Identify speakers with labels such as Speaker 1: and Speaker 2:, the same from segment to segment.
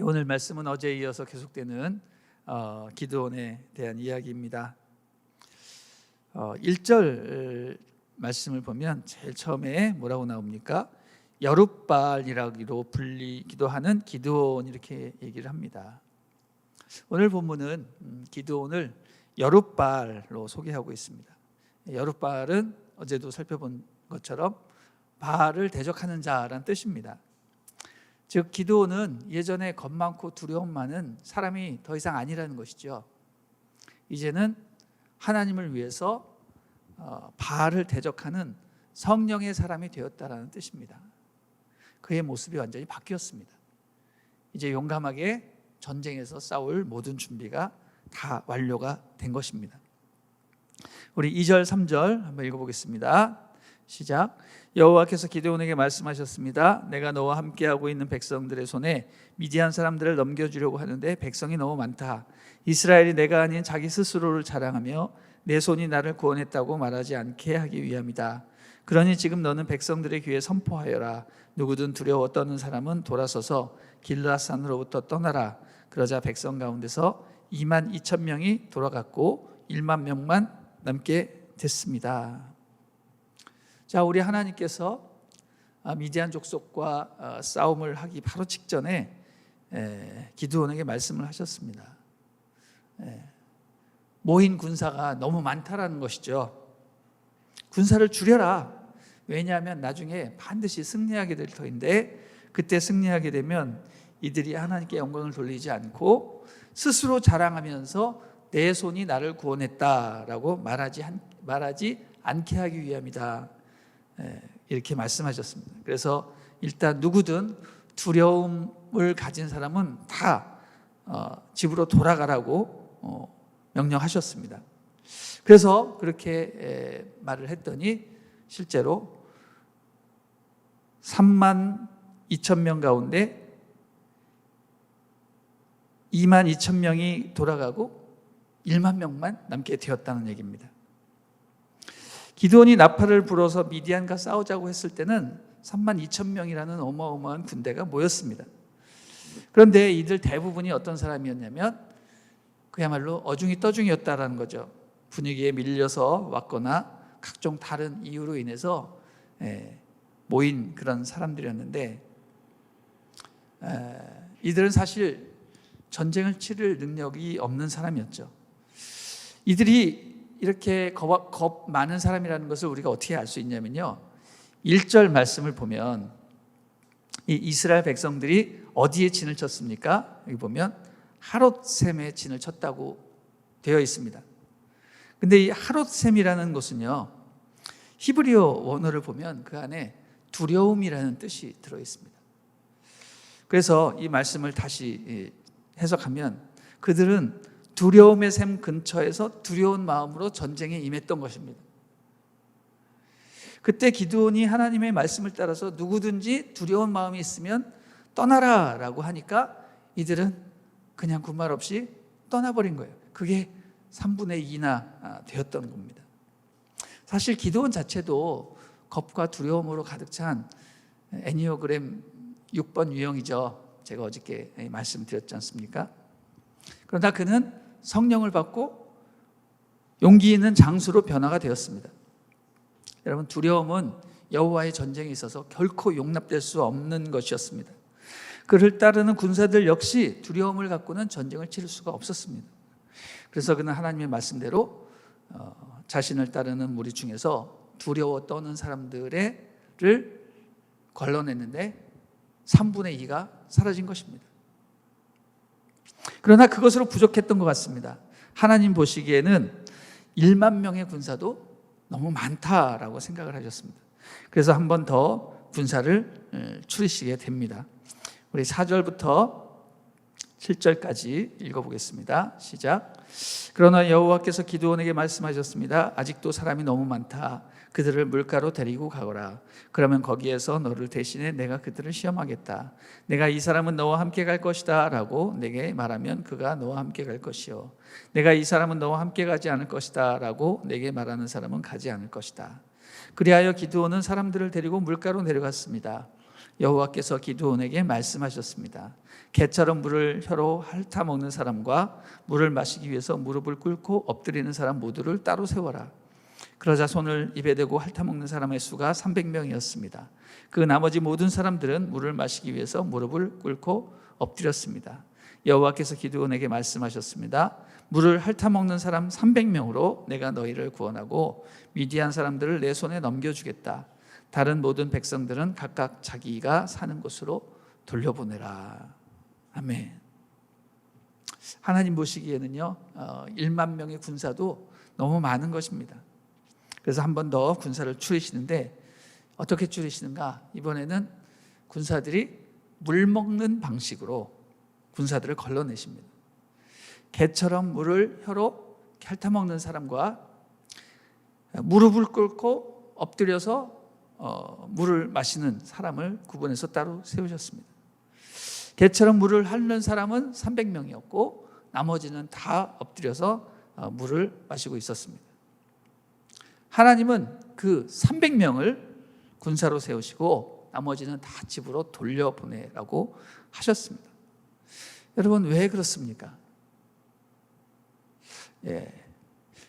Speaker 1: 오늘 말씀은 어제에 이어서 계속되는 기드온에 대한 이야기입니다. 1절 말씀을 보면 제일 처음에 뭐라고 나옵니까? 여룻발이라기로 불리기도 하는 기드온, 이렇게 얘기를 합니다. 오늘 본문은 기드온을 여룻발로 소개하고 있습니다. 여룻발은 어제도 살펴본 것처럼 바알을 대적하는 자라는 뜻입니다. 즉 기드온은 예전에 겁 많고 두려움 많은 사람이 더 이상 아니라는 것이죠. 이제는 하나님을 위해서 바알을 대적하는 성령의 사람이 되었다라는 뜻입니다. 그의 모습이 완전히 바뀌었습니다. 이제 용감하게 전쟁에서 싸울 모든 준비가 다 완료가 된 것입니다. 우리 2절 3절 한번 읽어보겠습니다. 시작. 여호와께서 기드온에게 말씀하셨습니다. 내가 너와 함께하고 있는 백성들의 손에 미디안 사람들을 넘겨주려고 하는데 백성이 너무 많다. 이스라엘이 내가 아닌 자기 스스로를 자랑하며 내 손이 나를 구원했다고 말하지 않게 하기 위함이다. 그러니 지금 너는 백성들의 귀에 선포하여라. 누구든 두려워 떠는 사람은 돌아서서 길르앗산으로부터 떠나라. 그러자 백성 가운데서 2만 2천 명이 돌아갔고 1만 명만 남게 됐습니다. 자, 우리 하나님께서 미디안 족속과 싸움을 하기 바로 직전에 기드온에게 말씀을 하셨습니다. 모인 군사가 너무 많다라는 것이죠. 군사를 줄여라. 왜냐하면 나중에 반드시 승리하게 될 터인데, 그때 승리하게 되면 이들이 하나님께 영광을 돌리지 않고 스스로 자랑하면서 내 손이 나를 구원했다라고 말하지 않게 하기 위함이다. 이렇게 말씀하셨습니다. 그래서 일단 누구든 두려움을 가진 사람은 다 집으로 돌아가라고 명령하셨습니다. 그래서 그렇게 말을 했더니 실제로 3만 2천 명 가운데 2만 2천 명이 돌아가고 1만 명만 남게 되었다는 얘기입니다. 기드온이 나팔을 불어서 미디안과 싸우자고 했을 때는 3만 2천 명이라는 어마어마한 군대가 모였습니다. 그런데 이들 대부분이 어떤 사람이었냐면 그야말로 어중이 떠중이었다라는 거죠. 분위기에 밀려서 왔거나 각종 다른 이유로 인해서 모인 그런 사람들이었는데, 이들은 사실 전쟁을 치를 능력이 없는 사람이었죠. 이들이 이렇게 겁 많은 사람이라는 것을 우리가 어떻게 알 수 있냐면요, 1절 말씀을 보면 이 이스라엘 백성들이 어디에 진을 쳤습니까? 여기 보면 하롯셈에 진을 쳤다고 되어 있습니다. 근데 이 하롯셈이라는 것은요, 히브리어 원어를 보면 그 안에 두려움이라는 뜻이 들어 있습니다. 그래서 이 말씀을 다시 해석하면 그들은 두려움의 샘 근처에서 두려운 마음으로 전쟁에 임했던 것입니다. 그때 기드온이 하나님의 말씀을 따라서 누구든지 두려운 마음이 있으면 떠나라 라고 하니까 이들은 그냥 군말 없이 떠나버린 거예요. 그게 3분의 2나 되었던 겁니다. 사실 기드온 자체도 겁과 두려움으로 가득 찬 애니어그램 6번 유형이죠. 제가 어저께 말씀드렸지 않습니까? 그러나 그는 성령을 받고 용기 있는 장수로 변화가 되었습니다. 여러분, 두려움은 여호와의 전쟁에 있어서 결코 용납될 수 없는 것이었습니다. 그를 따르는 군사들 역시 두려움을 갖고는 전쟁을 치를 수가 없었습니다. 그래서 그는 하나님의 말씀대로 자신을 따르는 무리 중에서 두려워 떠는 사람들을 걸러냈는데 3분의 2가 사라진 것입니다. 그러나 그것으로 부족했던 것 같습니다. 하나님 보시기에는 1만 명의 군사도 너무 많다라고 생각을 하셨습니다. 그래서 한 번 더 군사를 추리시게 됩니다. 우리 4절부터 7절까지 읽어보겠습니다. 시작. 그러나 여호와께서 기드온에게 말씀하셨습니다. 아직도 사람이 너무 많다. 그들을 물가로 데리고 가거라. 그러면 거기에서 너를 대신해 내가 그들을 시험하겠다. 내가 이 사람은 너와 함께 갈 것이다 라고 내게 말하면 그가 너와 함께 갈 것이요, 내가 이 사람은 너와 함께 가지 않을 것이다 라고 내게 말하는 사람은 가지 않을 것이다. 그리하여 기드온은 사람들을 데리고 물가로 내려갔습니다. 여호와께서 기드온에게 말씀하셨습니다. 개처럼 물을 혀로 핥아 먹는 사람과 물을 마시기 위해서 무릎을 꿇고 엎드리는 사람 모두를 따로 세워라. 그러자 손을 입에 대고 핥아 먹는 사람의 수가 300명이었습니다. 그 나머지 모든 사람들은 물을 마시기 위해서 무릎을 꿇고 엎드렸습니다. 여호와께서 기드온에게 말씀하셨습니다. 물을 핥아 먹는 사람 300명으로 내가 너희를 구원하고 미디안 사람들을 내 손에 넘겨주겠다. 다른 모든 백성들은 각각 자기가 사는 곳으로 돌려보내라. 아멘. 하나님 보시기에는요 1만 명의 군사도 너무 많은 것입니다. 그래서 한 번 더 군사를 추리시는데 어떻게 추리시는가? 이번에는 군사들이 물 먹는 방식으로 군사들을 걸러내십니다. 개처럼 물을 혀로 핥아먹는 사람과 무릎을 꿇고 엎드려서 물을 마시는 사람을 구분해서 따로 세우셨습니다. 개처럼 물을 핥는 사람은 300명이었고 나머지는 다 엎드려서 물을 마시고 있었습니다. 하나님은 그 300명을 군사로 세우시고 나머지는 다 집으로 돌려보내라고 하셨습니다. 여러분 왜 그렇습니까?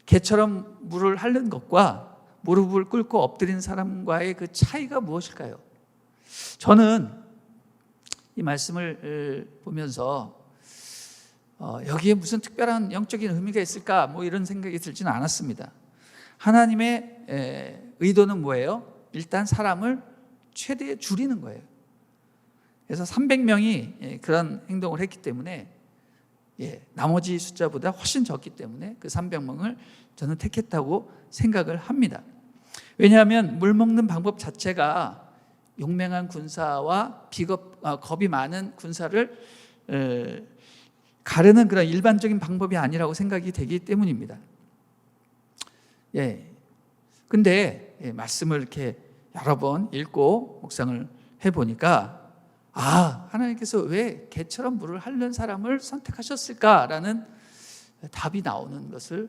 Speaker 1: 개처럼 물을 핥는 것과 무릎을 꿇고 엎드린 사람과의 그 차이가 무엇일까요? 저는 이 말씀을 보면서 여기에 무슨 특별한 영적인 의미가 있을까 뭐 이런 생각이 들지는 않았습니다. 하나님의 의도는 뭐예요? 일단 사람을 최대에 줄이는 거예요. 그래서 300명이 그런 행동을 했기 때문에 나머지 숫자보다 훨씬 적기 때문에 그 300명을 저는 택했다고 생각을 합니다. 왜냐하면 물 먹는 방법 자체가 용맹한 군사와 겁이 많은 군사를 가르는 그런 일반적인 방법이 아니라고 생각이 되기 때문입니다. 근데 말씀을 이렇게 여러 번 읽고 묵상을 해보니까 하나님께서 왜 개처럼 물을 핥는 사람을 선택하셨을까라는 답이 나오는 것을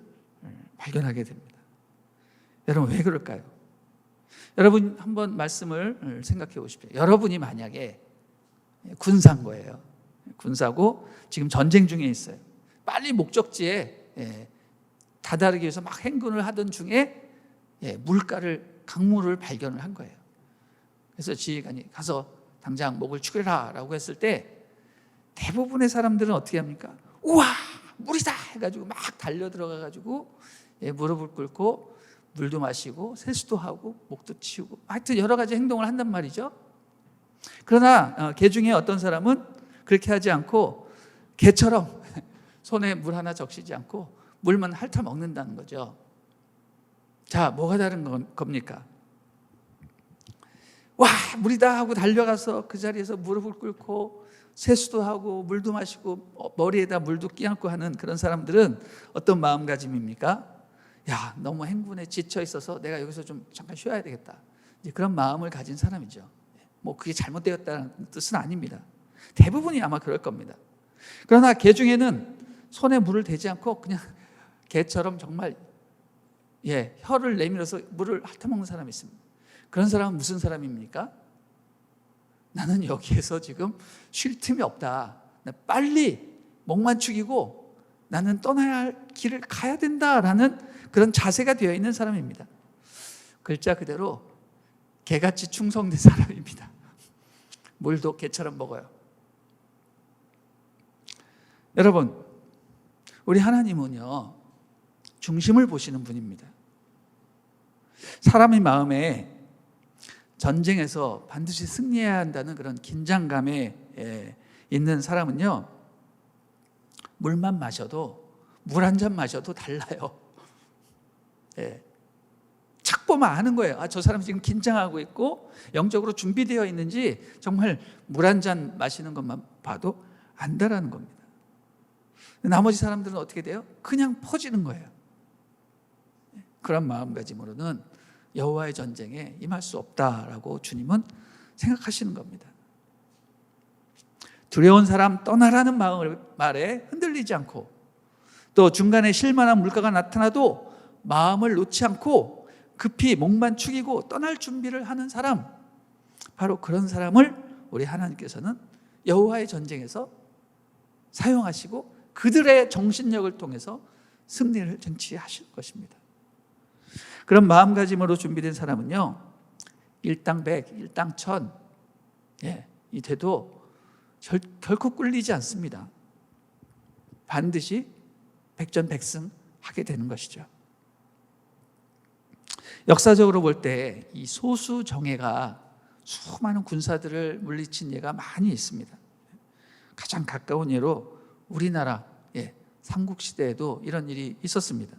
Speaker 1: 발견하게 됩니다. 여러분 왜 그럴까요? 여러분 한번 말씀을 생각해 보십시오. 여러분이 만약에 군사인 거예요. 군사고 지금 전쟁 중에 있어요. 빨리 목적지에 다다르기 위해서 막 행군을 하던 중에 강물을 발견을 한 거예요. 그래서 지휘관이 가서 당장 목을 축여라 라고 했을 때 대부분의 사람들은 어떻게 합니까? 우와 물이다 해가지고 막 달려 들어가가지고 무릎을 꿇고 물도 마시고 세수도 하고 목도 치우고 하여튼 여러 가지 행동을 한단 말이죠. 그러나 개 중에 어떤 사람은 그렇게 하지 않고 개처럼 손에 물 하나 적시지 않고 물만 핥아 먹는다는 거죠. 자, 뭐가 다른 겁니까? 와 물이다 하고 달려가서 그 자리에서 무릎을 꿇고 세수도 하고 물도 마시고 머리에다 물도 끼얹고 하는 그런 사람들은 어떤 마음가짐입니까? 야 너무 행군에 지쳐 있어서 내가 여기서 좀 잠깐 쉬어야 되겠다, 이제 그런 마음을 가진 사람이죠. 뭐 그게 잘못되었다는 뜻은 아닙니다. 대부분이 아마 그럴 겁니다. 그러나 개 중에는 손에 물을 대지 않고 그냥 개처럼 정말 혀를 내밀어서 물을 핥아먹는 사람이 있습니다. 그런 사람은 무슨 사람입니까? 나는 여기에서 지금 쉴 틈이 없다, 빨리 목만 축이고 나는 떠나야 할 길을 가야 된다라는 그런 자세가 되어 있는 사람입니다. 글자 그대로 개같이 충성된 사람입니다. 물도 개처럼 먹어요. 여러분 우리 하나님은요 중심을 보시는 분입니다. 사람의 마음에 전쟁에서 반드시 승리해야 한다는 그런 긴장감에 있는 사람은요 물만 마셔도 물 한 잔 마셔도 달라요. 착 보면 아는 거예요. 저 사람이 지금 긴장하고 있고 영적으로 준비되어 있는지 정말 물 한 잔 마시는 것만 봐도 안다라는 겁니다. 나머지 사람들은 어떻게 돼요? 그냥 퍼지는 거예요. 그런 마음가짐으로는 여호와의 전쟁에 임할 수 없다라고 주님은 생각하시는 겁니다. 두려운 사람 떠나라는 말에 흔들리지 않고 또 중간에 실만한 물가가 나타나도 마음을 놓지 않고 급히 목만 축이고 떠날 준비를 하는 사람, 바로 그런 사람을 우리 하나님께서는 여호와의 전쟁에서 사용하시고 그들의 정신력을 통해서 승리를 쟁취하실 것입니다. 그런 마음가짐으로 준비된 사람은요, 일당 백, 일당 천, 이 돼도 결코 꿀리지 않습니다. 반드시 백전백승하게 되는 것이죠. 역사적으로 볼 때 이 소수 정예가 수많은 군사들을 물리친 예가 많이 있습니다. 가장 가까운 예로 우리나라 삼국시대에도 이런 일이 있었습니다.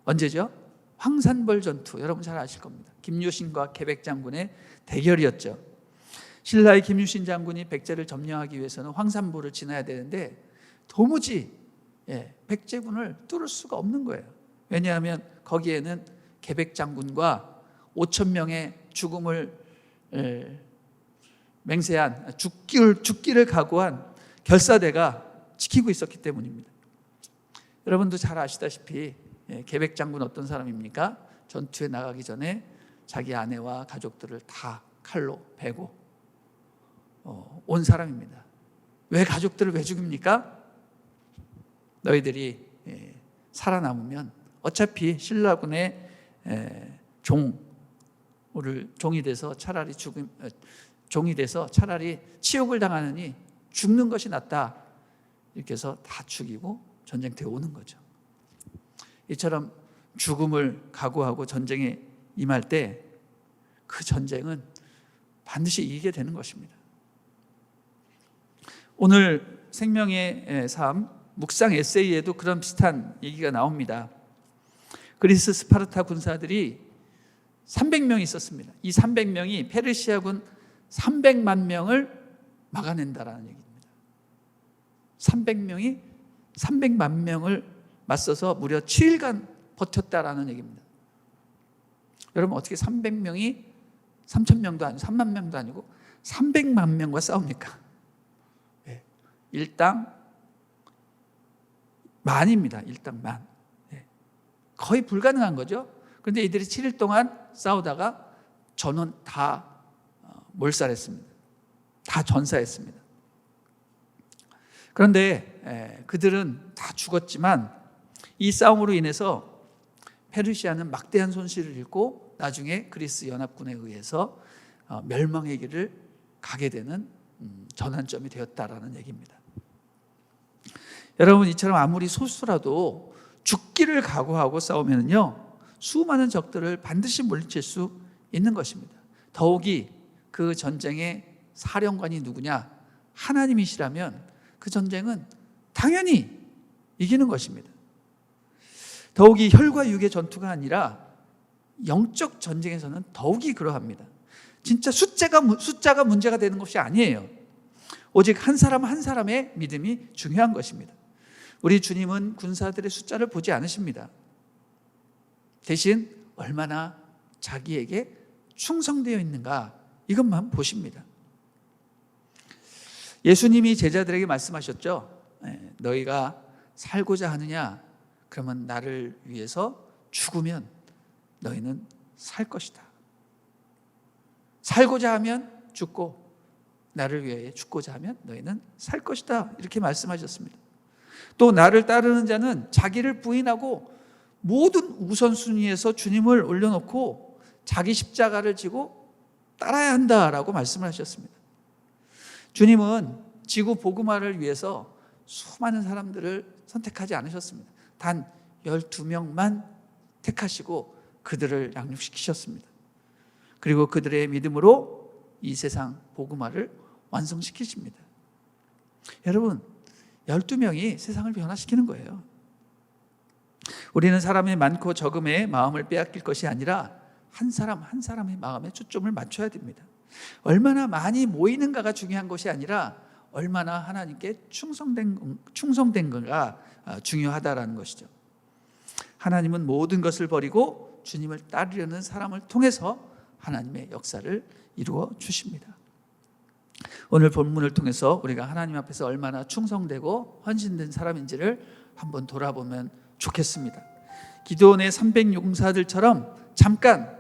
Speaker 1: 언제죠? 황산벌 전투, 여러분 잘 아실 겁니다. 김유신과 계백 장군의 대결이었죠. 신라의 김유신 장군이 백제를 점령하기 위해서는 황산부를 지나야 되는데 도무지 백제군을 뚫을 수가 없는 거예요. 왜냐하면 거기에는 계백 장군과 5천 명의 죽음을 맹세한 죽기를 각오한 결사대가 지키고 있었기 때문입니다. 여러분도 잘 아시다시피 계백 장군 어떤 사람입니까? 전투에 나가기 전에 자기 아내와 가족들을 다 칼로 베고 온 사람입니다. 왜 가족들을 왜 죽입니까? 너희들이 살아남으면 어차피 신라군의 종이 돼서 차라리 치욕을 당하느니 죽는 것이 낫다. 이렇게 해서 다 죽이고 전쟁터에 오는 거죠. 이처럼 죽음을 각오하고 전쟁에 임할 때 그 전쟁은 반드시 이기게 되는 것입니다. 오늘 생명의 삶 묵상 에세이에도 그런 비슷한 얘기가 나옵니다. 그리스 스파르타 군사들이 300명이 있었습니다. 이 300명이 페르시아군 300만 명을 막아낸다라는 얘기입니다. 300명이 300만 명을 맞서서 무려 7일간 버텼다라는 얘기입니다. 여러분 어떻게 300명이 3,000명도 아니고 3만 명도 아니고 300만 명과 싸웁니까? 일당 만입니다. 일당 만. 거의 불가능한 거죠. 그런데 이들이 7일 동안 싸우다가 전원 다 몰살했습니다. 다 전사했습니다. 그런데 그들은 다 죽었지만 이 싸움으로 인해서 페르시아는 막대한 손실을 입고 나중에 그리스 연합군에 의해서 멸망의 길을 가게 되는 전환점이 되었다라는 얘기입니다. 여러분 이처럼 아무리 소수라도 죽기를 각오하고 싸우면요 수많은 적들을 반드시 물리칠 수 있는 것입니다. 더욱이 그 전쟁의 사령관이 누구냐? 하나님이시라면 그 전쟁은 당연히 이기는 것입니다. 더욱이 혈과 육의 전투가 아니라 영적 전쟁에서는 더욱이 그러합니다. 진짜 숫자가 문제가 되는 것이 아니에요. 오직 한 사람 한 사람의 믿음이 중요한 것입니다. 우리 주님은 군사들의 숫자를 보지 않으십니다. 대신 얼마나 자기에게 충성되어 있는가 이것만 보십니다. 예수님이 제자들에게 말씀하셨죠. 너희가 살고자 하느냐? 그러면 나를 위해서 죽으면 너희는 살 것이다. 살고자 하면 죽고 나를 위해 죽고자 하면 너희는 살 것이다. 이렇게 말씀하셨습니다. 또 나를 따르는 자는 자기를 부인하고 모든 우선순위에서 주님을 올려놓고 자기 십자가를 지고 따라야 한다라고 말씀을 하셨습니다. 주님은 지구 복음화를 위해서 수많은 사람들을 선택하지 않으셨습니다. 단 12명만 택하시고 그들을 양육시키셨습니다. 그리고 그들의 믿음으로 이 세상 복음화를 완성시키십니다. 여러분 12명이 세상을 변화시키는 거예요. 우리는 사람의 많고 적음에 마음을 빼앗길 것이 아니라 한 사람 한 사람의 마음에 초점을 맞춰야 됩니다. 얼마나 많이 모이는가가 중요한 것이 아니라 얼마나 하나님께 충성된 건가 중요하다라는 것이죠. 하나님은 모든 것을 버리고 주님을 따르려는 사람을 통해서 하나님의 역사를 이루어 주십니다. 오늘 본문을 통해서 우리가 하나님 앞에서 얼마나 충성되고 헌신된 사람인지를 한번 돌아보면 좋겠습니다. 기드온의 300용사들처럼 잠깐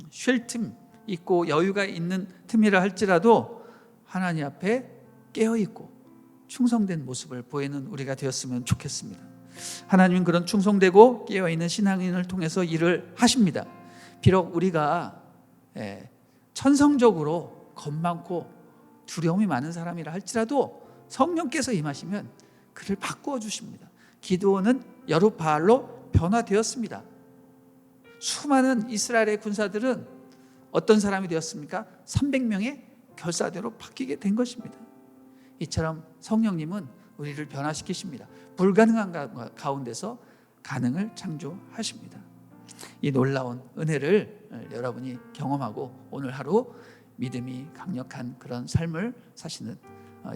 Speaker 1: 쉴 틈 있고 여유가 있는 틈이라 할지라도 하나님 앞에 깨어있고 충성된 모습을 보이는 우리가 되었으면 좋겠습니다. 하나님은 그런 충성되고 깨어있는 신앙인을 통해서 일을 하십니다. 비록 우리가 천성적으로 겁 많고 두려움이 많은 사람이라 할지라도 성령께서 임하시면 그를 바꾸어 주십니다. 기드온은 여룻바알로 변화되었습니다. 수많은 이스라엘의 군사들은 어떤 사람이 되었습니까? 300명의 결사대로 바뀌게 된 것입니다. 이처럼 성령님은 우리를 변화시키십니다. 불가능한 가운데서 가능을 창조하십니다. 이 놀라운 은혜를 여러분이 경험하고 오늘 하루 믿음이 강력한 그런 삶을 사시는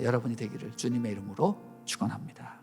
Speaker 1: 여러분이 되기를 주님의 이름으로 축원합니다.